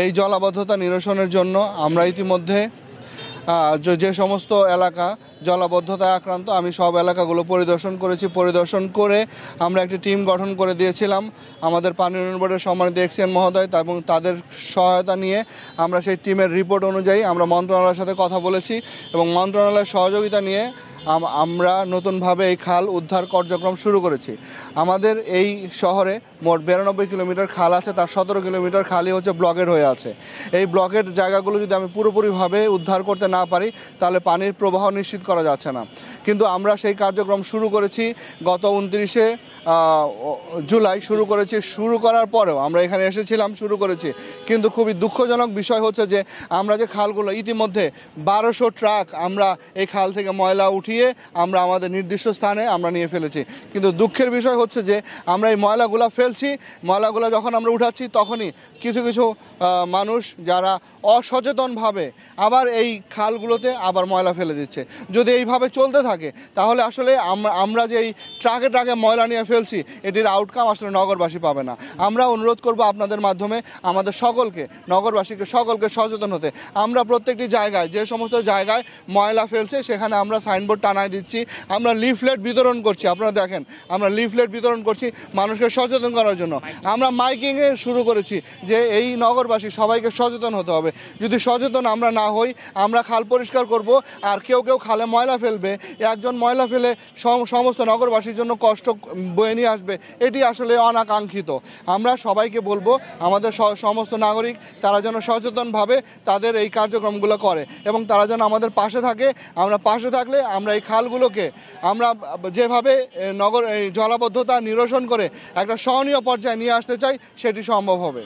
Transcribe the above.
এই জলাবদ্ধতা নিরসনের জন্য আমরা ইতিমধ্যে যে সমস্ত এলাকা জলাবদ্ধতায় আক্রান্ত আমি সব এলাকাগুলো পরিদর্শন করেছি। পরিদর্শন করে আমরা একটি টিম গঠন করে দিয়েছিলাম আমাদের পানি উন্নয়ন বোর্ডের সম্মানিত এক্সিএন মহোদয় এবং তাদের সহায়তা নিয়ে আমরা সেই টিমের রিপোর্ট অনুযায়ী আমরা মন্ত্রণালয়ের সাথে কথা বলেছি এবং মন্ত্রণালয়ের সহযোগিতা নিয়ে আমরা নতুনভাবে এই খাল উদ্ধার কার্যক্রম শুরু করেছি। আমাদের এই শহরে মোট 92 কিলোমিটার খাল আছে, তার 17 কিলোমিটার খালই হচ্ছে ব্লকের হয়ে আছে। এই ব্লকের জায়গাগুলো যদি আমি পুরোপুরিভাবে উদ্ধার করতে না পারি তাহলে পানির প্রবাহ নিশ্চিত করা যাচ্ছে না। কিন্তু আমরা সেই কার্যক্রম শুরু করেছি গত 29শে জুলাই শুরু করেছি। শুরু করার পরেও আমরা এখানে এসেছিলাম, শুরু করেছি, কিন্তু খুবই দুঃখজনক বিষয় হচ্ছে যে আমরা যে খালগুলো ইতিমধ্যে 1200 ট্রাক আমরা এই খাল থেকে ময়লা উঠিয়ে আমরা আমাদের নির্দিষ্ট স্থানে আমরা নিয়ে ফেলেছি। কিন্তু দুঃখের বিষয় হচ্ছে যে আমরা এই ময়লাগুলো ফেলছি, ময়লাগুলো যখন আমরা উঠাচ্ছি তখনই কিছু কিছু মানুষ যারা অসচেতনভাবে আবার এই খালগুলোতে আবার ময়লা ফেলে দিচ্ছে। যদি এইভাবে চলতে থাকে তাহলে আসলে আমরা যে এই ট্রাকে ট্রাকে ময়লা নিয়ে ফেলছি এটির আউটকাম আসলে নগরবাসী পাবে না। আমরা অনুরোধ করব আপনাদের মাধ্যমে আমাদের সকলকে, নগরবাসীকে সকলকে সচেতন হতে। আমরা প্রত্যেকটি জায়গায় যে সমস্ত জায়গায় ময়লা ফেলছে সেখানে আমরা সাইনবোর্ড টানায় দিচ্ছি, আমরা লিফলেট বিতরণ করছি। আপনারা দেখেন আমরা লিফলেট বিতরণ করছি মানুষকে সচেতন করার জন্য। আমরা মাইকিংয়ে শুরু করেছি যে এই নগরবাসী সবাইকে সচেতন হতে হবে। যদি সচেতন আমরা না হই আমরা খাল পরিষ্কার করব আর কেউ কেউ খালে ময়লা ফেলবে, একজন ময়লা ফেলে সমস্ত নগরবাসীর জন্য কষ্ট বয়ে নিয়ে আসবে, এটি আসলে অনাকাঙ্ক্ষিত। আমরা সবাইকে বলবো আমাদের সমস্ত নাগরিক তারা যেন সচেতনভাবে তাদের এই কার্যক্রমগুলো করে এবং তারা যেন আমাদের পাশে থাকে। আমরা পাশে থাকলে আমরা এই খালগুলোকে আমরা যেভাবে এই জলাবদ্ধতা নিরসন করে একটা সহনীয় পর্যায়ে নিয়ে আসতে চাই সেটি সম্ভব হবে।